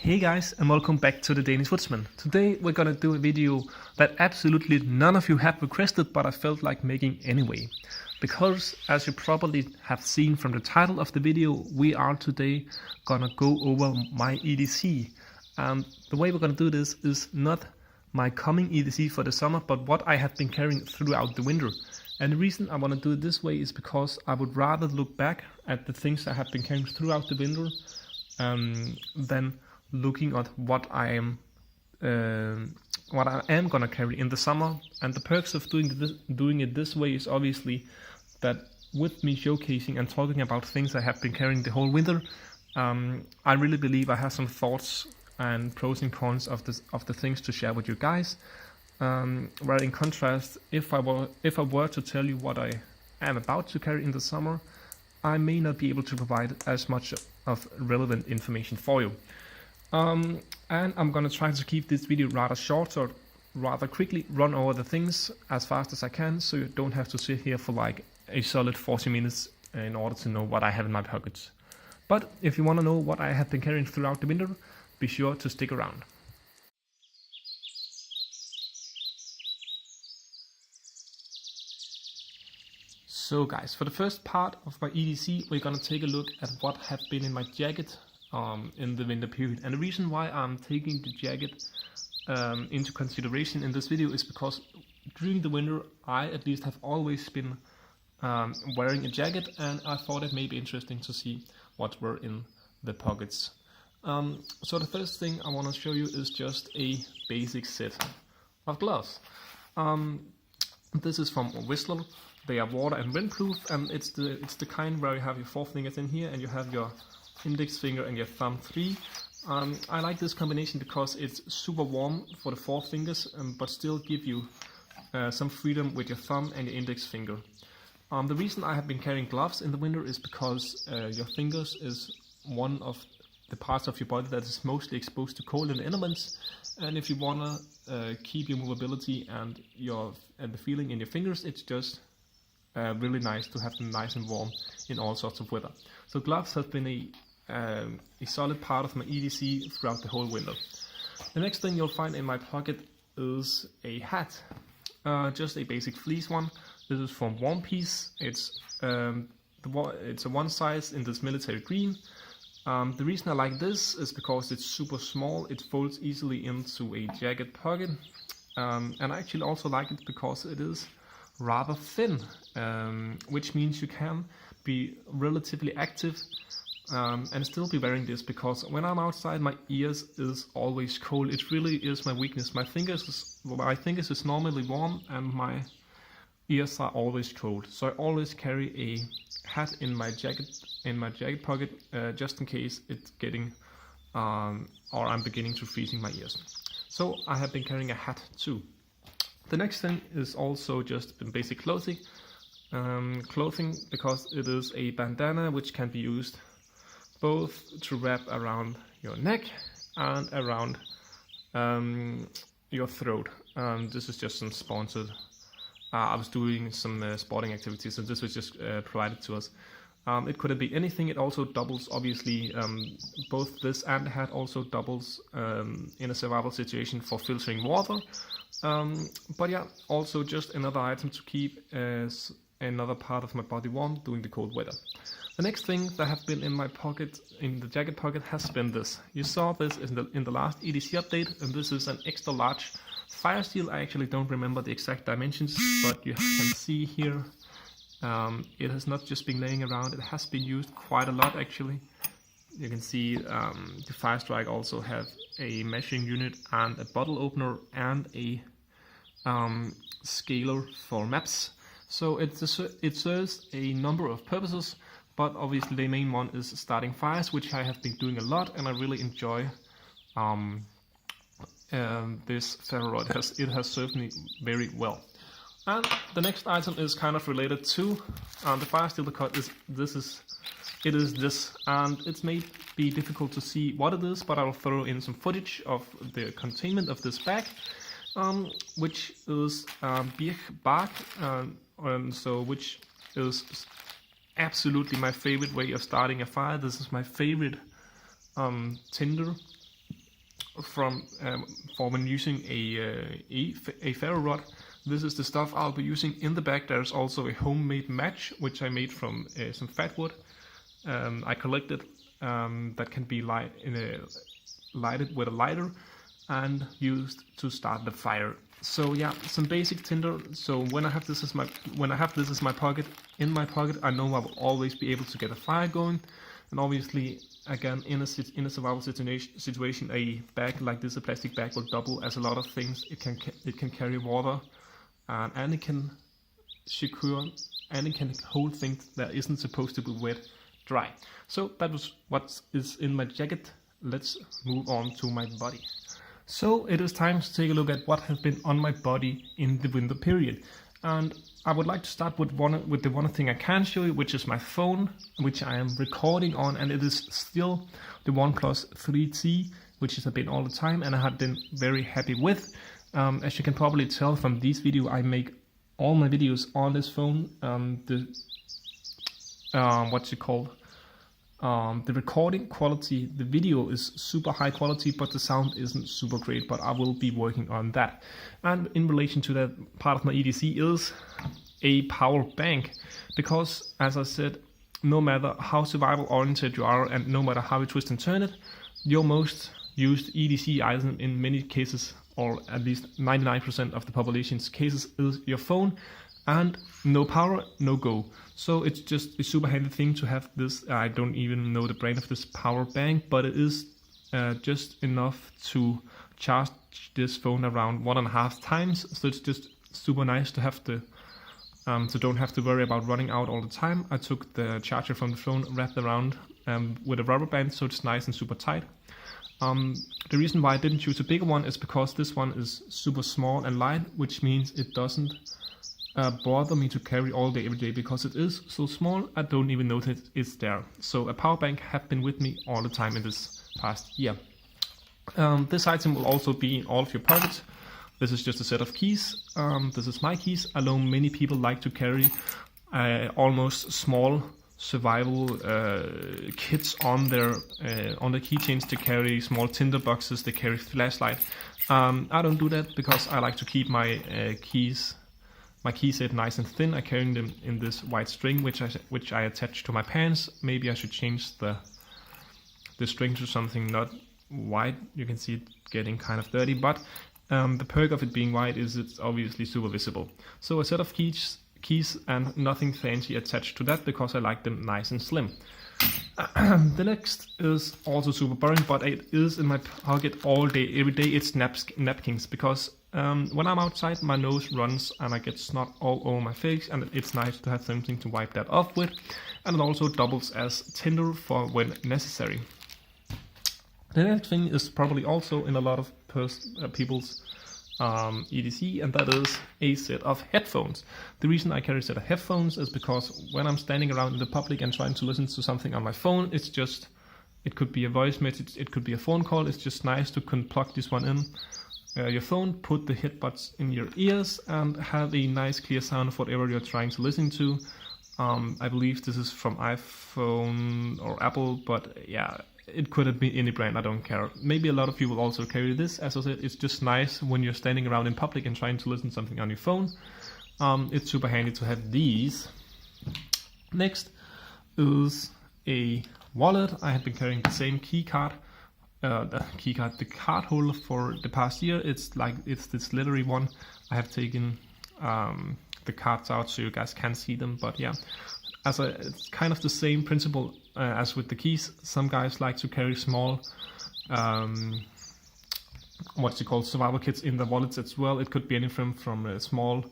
Hey guys, and welcome back to the Danish Woodsman. Today we're gonna do a video that absolutely none of you have requested, but I felt like making anyway. Because as you probably have seen from the title of the video, we are today gonna go over my EDC. And the way we're gonna do this is not my coming EDC for the summer, but what I have been carrying throughout the winter. And the reason I want to do it this way is because I would rather look back at the things I have been carrying throughout the winter than looking at what I am gonna carry in the summer. And the perks of doing it this way is obviously that with me showcasing and talking about things I have been carrying the whole winter, I really believe I have some thoughts and pros and cons of the things to share with you guys. Where in contrast, if I were to tell you what I am about to carry in the summer, I may not be able to provide as much of relevant information for you. And I'm gonna try to keep this video rather short, or rather quickly run over the things as fast as I can, so you don't have to sit here for like a solid 40 minutes in order to know what I have in my pockets. But if you want to know what I have been carrying throughout the winter, be sure to stick around. So guys, for the first part of my EDC, we're gonna take a look at what have been in my jacket in the winter period. And the reason why I'm taking the jacket into consideration in this video is because during the winter I at least have always been wearing a jacket, and I thought it may be interesting to see what were in the pockets. So the first thing I want to show you is just a basic set of gloves. This is from Whistler. They are water and windproof, and it's the kind where you have your four fingers in here and you have your index finger and your thumb three. I like this combination because it's super warm for the four fingers, but still give you some freedom with your thumb and your index finger. The reason I have been carrying gloves in the winter is because your fingers is one of the parts of your body that is mostly exposed to cold and elements, and if you wanna keep your movability and the feeling in your fingers, it's just really nice to have them nice and warm in all sorts of weather. So gloves have been a solid part of my EDC throughout the whole winter. The next thing you'll find in my pocket is a hat, just a basic fleece one. This is from One Piece. It's a one size in this military green. The reason I like this is because it's super small. It folds easily into a jacket pocket, and I actually also like it because it is rather thin, which means you can be relatively active and still be wearing this, because when I'm outside my ears is always cold. It really is my weakness. My fingers is normally warm and my ears are always cold, so I always carry a hat in my jacket pocket just in case it's getting or I'm beginning to freezing my ears. So I have been carrying a hat too. The next thing is also just basic clothing, because it is a bandana which can be used both to wrap around your neck and around your throat. This is just some sponsored. I was doing some sporting activities, and this was just provided to us. It couldn't be anything. It also doubles, obviously, both this and the hat also doubles in a survival situation for filtering water. But yeah, also just another item to keep as another part of my body warm during the cold weather. The next thing that have been in my pocket, in the jacket pocket, has been this. You saw this in the last EDC update, and this is an extra large fire steel. I actually don't remember the exact dimensions, but you can see here it has not just been laying around, it has been used quite a lot actually. You can see the Fire Strike also have a measuring unit and a bottle opener and a scaler for maps. So it serves a number of purposes, but obviously the main one is starting fires, which I have been doing a lot, and I really enjoy this ferro rod. It has served me very well. And the next item is kind of related to the fire steel, because it is this, and it may be difficult to see what it is, but I'll throw in some footage of the containment of this bag, which is birch bark, which is absolutely my favorite way of starting a fire. This is my favorite tinder from for when using a ferro rod. This is the stuff I'll be using. In the back there's also a homemade match which I made from some fat wood I collected, that can be lighted with a lighter and used to start the fire. So yeah, some basic tinder. So when I have this as my pocket, in my pocket, I know I will always be able to get a fire going. And obviously, again, in a survival situation, a bag like this, a plastic bag, will double as a lot of things. It can carry water, and it can secure, and it can hold things that isn't supposed to be wet dry. So that was what is in my jacket. Let's move on to my body. So it is time to take a look at what has been on my body in the winter period. And I would like to start with the one thing I can show you, which is my phone, which I am recording on, and it is still the OnePlus 3T, which has been all the time, and I have been very happy with. As you can probably tell from this video, I make all my videos on this phone. The recording quality, the video is super high quality, but the sound isn't super great, but I will be working on that. And in relation to that, part of my EDC is a power bank, because as I said, no matter how survival oriented you are and no matter how you twist and turn it, your most used EDC item in many cases, or at least 99% of the population's cases, is your phone. And no power, no go. So it's just a super handy thing to have this. I don't even know the brand of this power bank, but it is just enough to charge this phone around 1.5 times. So it's just super nice to have so don't have to worry about running out all the time. I took the charger from the phone, wrapped around with a rubber band, so it's nice and super tight. The reason why I didn't choose a bigger one is because this one is super small and light, which means it doesn't bother me to carry all day every day, because it is so small I don't even notice it's there. So a power bank have been with me all the time in this past year. This item will also be in all of your pockets. This is just a set of keys. This is my keys. I know many people like to carry almost small survival kits on their keychains, to carry small tinder boxes, they carry flashlight. I don't do that because I like to keep my key set nice and thin. I carry them in this white string, which I attach to my pants. Maybe I should change the string to something not white. You can see it getting kind of dirty, but the perk of it being white is it's obviously super visible. So a set of keys and nothing fancy attached to that, because I like them nice and slim. The next is also super boring, but it is in my pocket all day, every day. It's napkins, because when I'm outside, my nose runs and I get snot all over my face, and it's nice to have something to wipe that off with. And it also doubles as tinder for when necessary. The next thing is probably also in a lot of people's EDC, and that is a set of headphones. The reason I carry a set of headphones is because when I'm standing around in the public and trying to listen to something on my phone, it could be a voice message, it could be a phone call. It's just nice to plug this one in your phone, put the headbuds in your ears, and have a nice clear sound of whatever you're trying to listen to. I believe this is from iPhone or Apple, but yeah, it could have been any brand, I don't care. Maybe a lot of you will also carry this. As I said, it's just nice when you're standing around in public and trying to listen to something on your phone. It's super handy to have these. Next is a wallet. I have been carrying the same the card holder for the past year. It's this leathery one. I have taken the cards out so you guys can see them, but yeah, it's kind of the same principle as with the keys. Some guys like to carry small survival kits in the wallets as well. It could be anything from small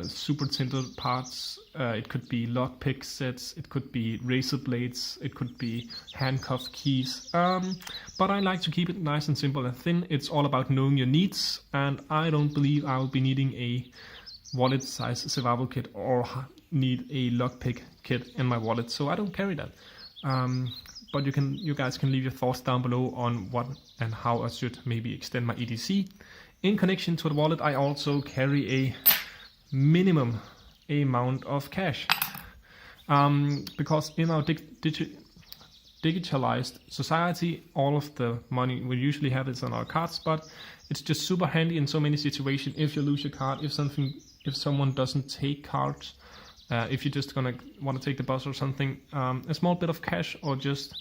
super tinder parts, it could be lockpick sets, it could be razor blades, it could be handcuff keys, but I like to keep it nice and simple and thin. It's all about knowing your needs, and I don't believe I will be needing a wallet size survival kit or need a lockpick kit in my wallet, so I don't carry that. But you guys can leave your thoughts down below on what and how I should maybe extend my EDC. In connection to the wallet, I also carry a minimum amount of cash, because in our digitalized society. All of the money we usually have is on our cards, but it's just super handy in so many situations. If you lose your card, if someone doesn't take cards, if you're just gonna want to take the bus or something, a small bit of cash or just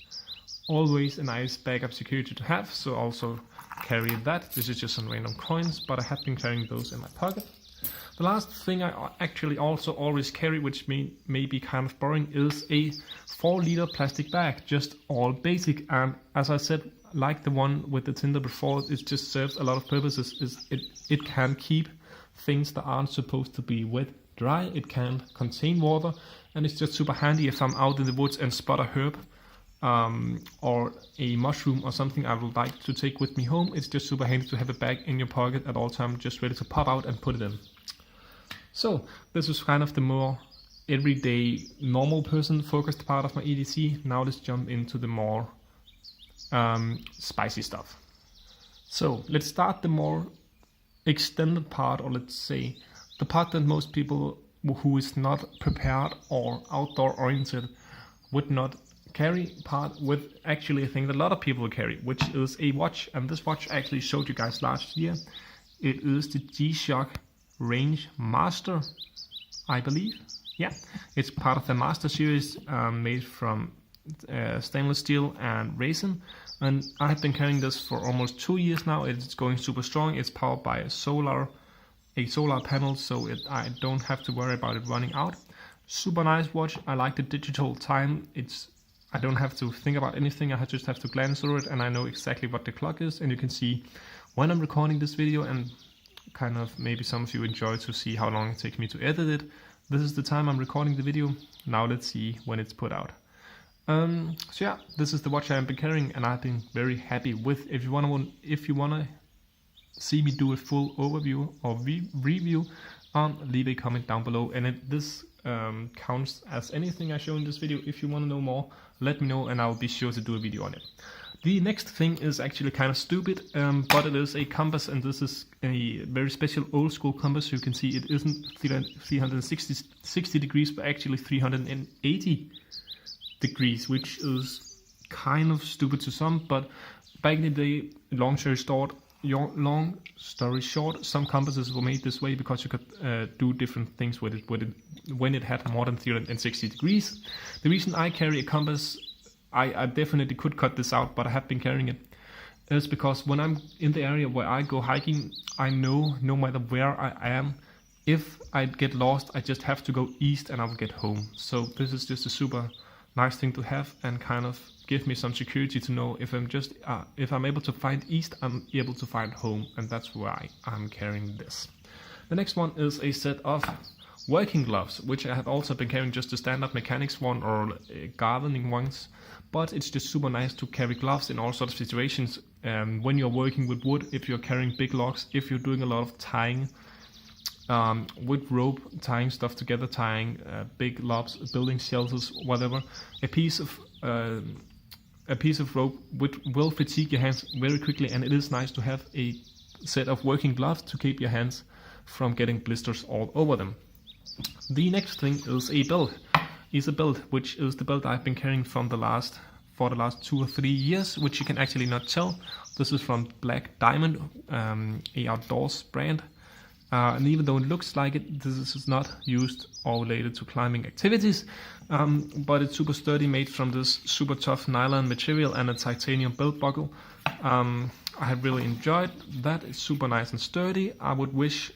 always a nice backup security to have. So also carry that. This is just some random coins, but I have been carrying those in my pocket. The last thing I actually also always carry, which may be kind of boring, is a 4-liter plastic bag, just all basic. And as I said, like the one with the Tinder before, it just serves a lot of purposes. It can keep things that aren't supposed to be wet dry, it can contain water, and it's just super handy if I'm out in the woods and spot a herb or a mushroom or something I would like to take with me home. It's just super handy to have a bag in your pocket at all times, just ready to pop out and put it in. So this is kind of the more everyday normal person focused part of my EDC. Now let's jump into the more spicy stuff. So let's start the more extended part, or let's say the part that most people who is not prepared or outdoor oriented would not carry, part with actually a thing that a lot of people carry, which is a watch. And this watch I actually showed you guys last year. It is the G-Shock Range Master, I believe. Yeah, it's part of the Master series, made from stainless steel and resin, and I have been carrying this for almost 2 years now. It's going super strong. It's powered by a solar panel, so I don't have to worry about it running out. Super nice watch. I like the digital time. I don't have to think about anything. I just have to glance through it and I know exactly what the clock is, and you can see when I'm recording this video, and kind of maybe some of you enjoy to see how long it takes me to edit it. This is the time I'm recording the video. Now let's see when it's put out. So yeah, this is the watch I've been carrying and I've been very happy with. If you wanna see me do a full overview or review, leave a comment down below, and this counts as anything I show in this video. If you want to know more, let me know and I'll be sure to do a video on it. The next thing is actually kind of stupid, but it is a compass, and this is a very special old school compass. You can see it isn't 360 degrees, but actually 380 degrees, which is kind of stupid to some, but back in the day, long story short, some compasses were made this way because you could do different things with it when it had more than 360 degrees. The reason I carry a compass, I definitely could cut this out, but I have been carrying it, is because when I'm in the area where I go hiking, I know no matter where I am, if I get lost, I just have to go east and I will get home. So this is just a super nice thing to have and kind of give me some security to know if I'm able to find east, I'm able to find home, and that's why I'm carrying this. The next one is a set of working gloves, which I have also been carrying, just the standard mechanics one or gardening ones, but it's just super nice to carry gloves in all sorts of situations. When you're working with wood, if you're carrying big logs, if you're doing a lot of tying with rope, tying stuff together, tying big logs, building shelters, whatever, a piece of rope will fatigue your hands very quickly, and it is nice to have a set of working gloves to keep your hands from getting blisters all over them. The next thing is a belt. Which is the belt I've been carrying for the last 2 or 3 years, which you can actually not tell. This is from Black Diamond, a outdoors brand. And even though it looks like it, this is not used or related to climbing activities, but it's super sturdy, made from this super tough nylon material and a titanium belt buckle. I have really enjoyed that. It's super nice and sturdy. I would wish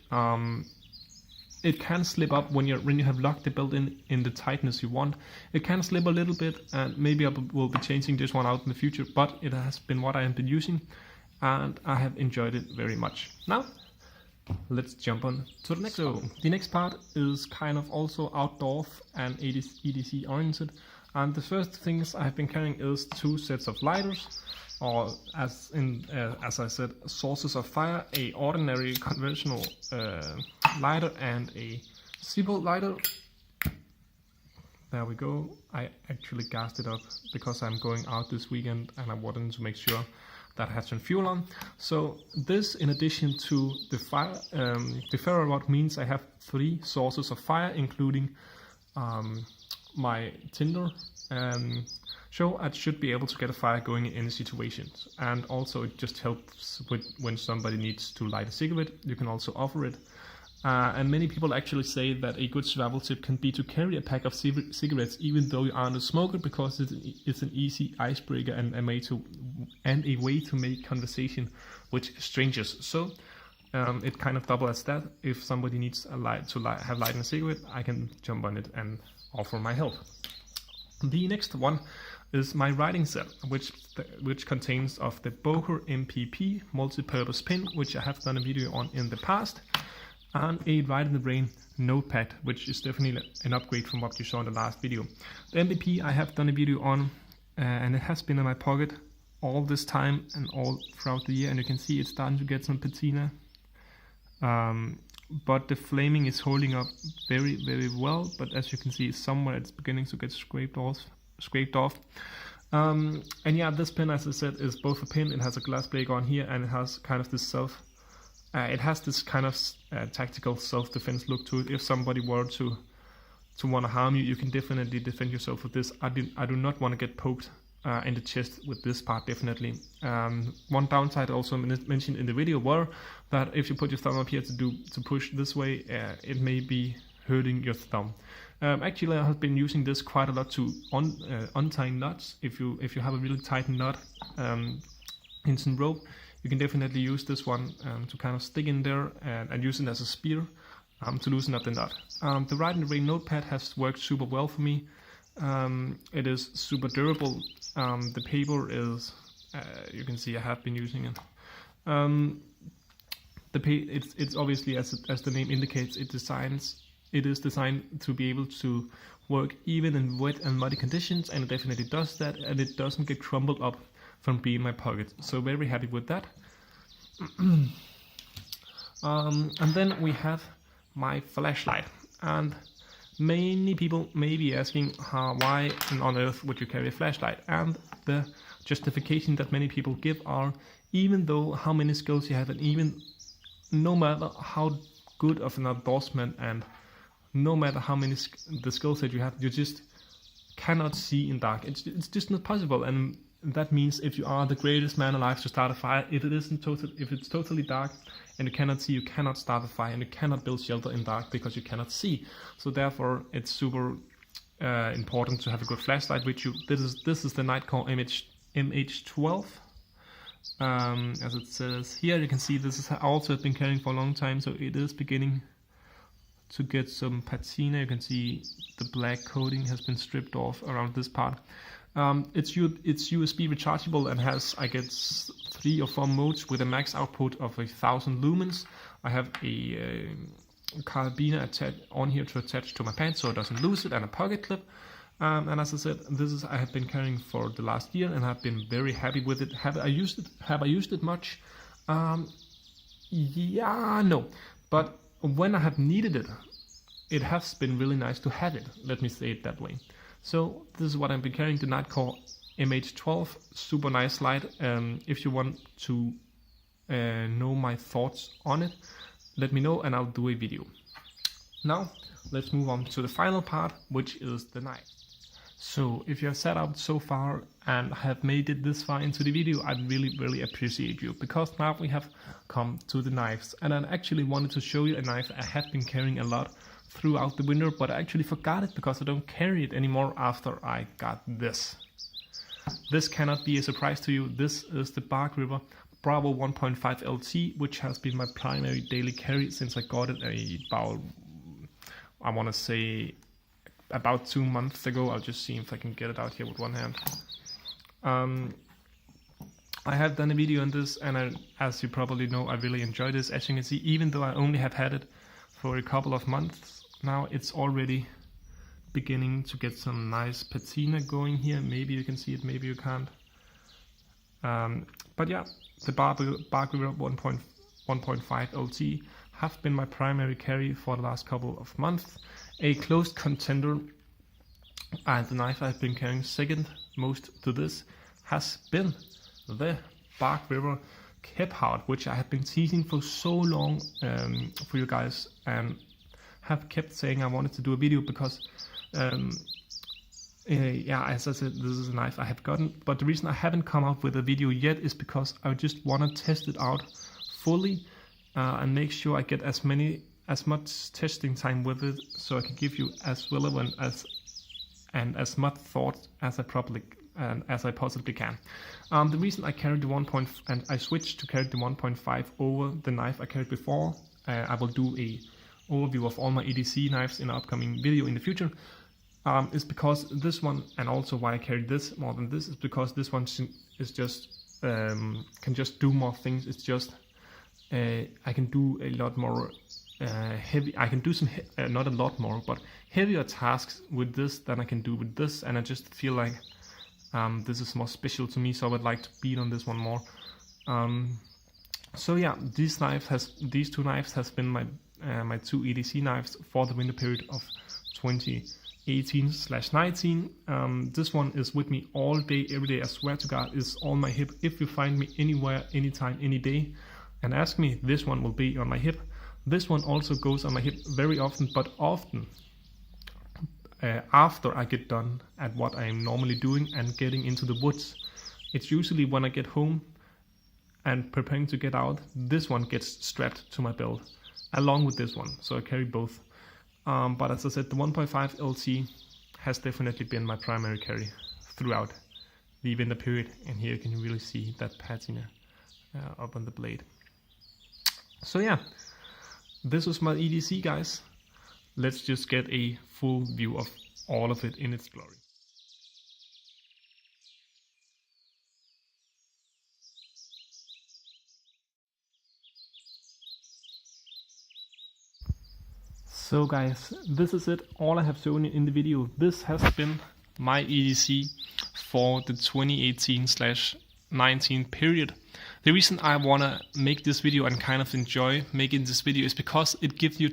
it can slip up when you have locked the belt in the tightness you want. It can slip a little bit, and maybe I will be changing this one out in the future, but it has been what I have been using and I have enjoyed it very much. Now let's jump on to the next. So the next part is kind of also outdoor and EDC oriented, and the first things I've been carrying is 2 sets of lighters, or as I said, sources of fire, a ordinary conventional lighter and a Zippo lighter. There we go. I actually gassed it up because I'm going out this weekend and I wanted to make sure that has some fuel on. So this, in addition to the fire, the ferro rod, means I have 3 sources of fire, including my tinder, So I should be able to get a fire going in any situations. And also it just helps with when somebody needs to light a cigarette, you can also offer it. And many people actually say that a good survival tip can be to carry a pack of cigarettes even though you aren't a smoker, because it's an easy icebreaker and a way to make conversation with strangers. So it kind of doubles as that. If somebody needs a have light in a cigarette, I can jump on it and offer my help. The next one is my writing set, which contains of the Boker MPP multi-purpose pen, which I have done a video on in the past, and a Write in the Rain notepad, which is definitely an upgrade from what you saw in the last video. The MPP I have done a video on, and it has been in my pocket all this time and all throughout the year, and you can see it's starting to get some patina. But the flaming is holding up very, very well, but as you can see, somewhere it's beginning to get scraped off. And yeah, this pen, as I said, is both a pen. It has a glass break on here, and it has kind of this tactical self-defense look to it. If somebody were to want to harm you, you can definitely defend yourself with this. I do not want to get poked in the chest with this part, definitely. One downside also mentioned in the video were that if you put your thumb up here to push this way, it may be hurting your thumb. Actually, I have been using this quite a lot to untie knots. If you have a really tight knot in some rope, you can definitely use this one to kind of stick in there and use it as a spear to loosen up the knot. The Write in the Rain notepad has worked super well for me. It is super durable. The paper is, you can see I have been using it. It's obviously, as the name indicates, it is designed to be able to work even in wet and muddy conditions, and it definitely does that, and it doesn't get crumbled up from being in my pocket. So very happy with that. And then we have my flashlight, and many people may be asking why on earth would you carry a flashlight, and the justification that many people give are, even though how many skills you have, and even no matter how good of an outdoorsman and no matter how many the skills that you have, you just cannot see in dark. It's just not possible, and that means if you are the greatest man alive to start a fire, if it's totally dark and you cannot see, you cannot start a fire, and you cannot build shelter in dark because you cannot see. So therefore, it's super important to have a good flashlight with you. This is the Nightcore MH12. As it says here, you can see this is also been carrying for a long time, so it is beginning to get some patina. You can see the black coating has been stripped off around this part. It's USB rechargeable and has, I guess, 3 or 4 modes with a max output of 1000 lumens. I have a carabiner on here to attach to my pants so it doesn't lose it, and a pocket clip. And as I said, I have been carrying for the last year and I've been very happy with it. Have I used it much? Yeah, no. But when I have needed it, it has been really nice to have it. Let me say it that way. So this is what I've been carrying, the Nightcore MH12, super nice light. If you want to know my thoughts on it, let me know and I'll do a video. Now let's move on to the final part, which is the knife. So if you have sat out so far and have made it this far into the video, I really appreciate you, because now we have come to the knives, and I actually wanted to show you a knife I have been carrying a lot throughout the winter, but I actually forgot it because I don't carry it anymore after I got this. This cannot be a surprise to you. This is the Bark River Bravo 1.5 LT, which has been my primary daily carry since I got it about, I want to say, about 2 months ago. I'll just see if I can get it out here with one hand. I have done a video on this, and as you probably know, I really enjoy this. As you can see, even though I only have had it for a couple of months now, it's already beginning to get some nice patina going here. Maybe you can see it, maybe you can't. But yeah, the Bark River 1.5 LT have been my primary carry for the last couple of months. A close contender, and the knife I've been carrying second most to this, has been the Bark River Kephart, which I have been teasing for so long for you guys, and have kept saying I wanted to do a video because Yeah, as I said, this is a knife I have gotten, but the reason I haven't come out with a video yet is because I just want to test it out fully and make sure I get as much testing time with it, so I can give you as relevant as much thought as I possibly can. The reason I carried the and I switched to carry the 1.5 over the knife I carried before, I will do a overview of all my EDC knives in an upcoming video in the future, is because this one, and also why I carry this more than this, is because this one is just can just do more things. It's just I can do a lot more heavy. I can do some not a lot more, but heavier tasks with this than I can do with this, and I just feel like this is more special to me, so I would like to beat on this one more. So yeah, these two knives has been my my two EDC knives for the winter period of 2018/19. This one is with me all day, every day. I swear to God, is on my hip. If you find me anywhere, anytime, any day, and ask me, this one will be on my hip. This one also goes on my hip very often, but often after I get done at what I am normally doing and getting into the woods. It's usually when I get home and preparing to get out. This one gets strapped to my belt along with this one, so I carry both. But as I said, the 1.5 LC has definitely been my primary carry throughout the winter period, and here you can really see that patina up on the blade. So yeah, this was my EDC, guys. Let's just get a full view of all of it in its glory. So guys, this is it, all I have shown you in the video. This has been my EDC for the 2018/19 period. The reason I want to make this video and kind of enjoy making this video is because it gives you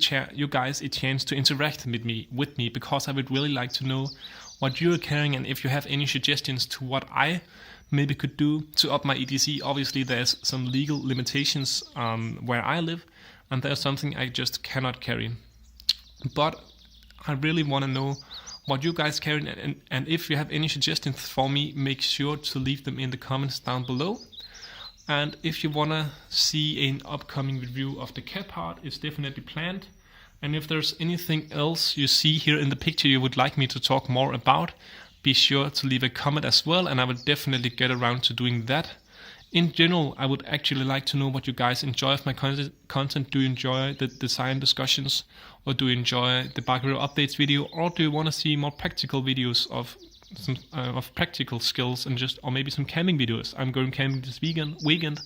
guys a chance to interact with me, because I would really like to know what you're carrying, and if you have any suggestions to what I maybe could do to up my EDC. Obviously there's some legal limitations where I live, and there's something I just cannot carry. But I really want to know what you guys carry, and if you have any suggestions for me, make sure to leave them in the comments down below. And if you want to see an upcoming review of the cat part, it's definitely planned. And if there's anything else you see here in the picture you would like me to talk more about, be sure to leave a comment as well, and I will definitely get around to doing that. In general, I would actually like to know what you guys enjoy of my content. Do you enjoy the design discussions, or do you enjoy the bike review updates video, or do you want to see more practical videos of some practical skills, and or maybe some camping videos? I'm going camping this weekend,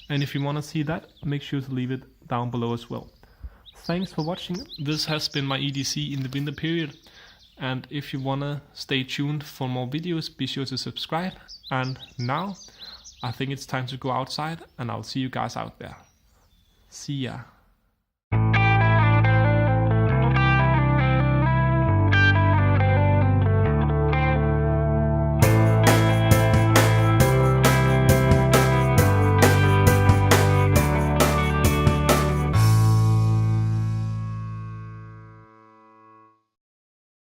and if you want to see that, make sure to leave it down below as well. Thanks for watching. This has been my EDC in the winter period, and if you want to stay tuned for more videos, be sure to subscribe. And now I think it's time to go outside, and I'll see you guys out there. See ya.